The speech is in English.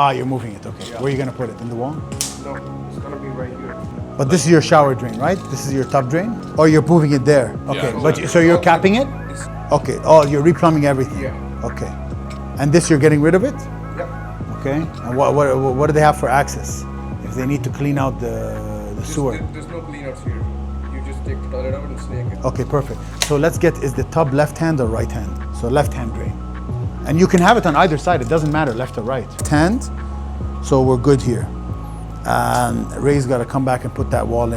Ah, you're moving it, okay. Yeah. Where are you gonna put it? In the wall? No, it's gonna be right here. But this is your shower drain, right? This is your tub drain? Or you're moving it there? Okay, Yeah. but so you're capping it? Okay, oh, you're replumbing everything? Yeah. Okay. And this you're getting rid of it? Yep. Okay. And what do they have for access? If they need to clean out the sewer? There's no clean outs here. You just take the toilet out and snake it. Okay, perfect. So let's get, is the tub left hand or right hand? So left hand drain. And you can have it on either side, it doesn't matter, left or right. Left hand, so we're good here. And Ray's gotta come back and put that wall in.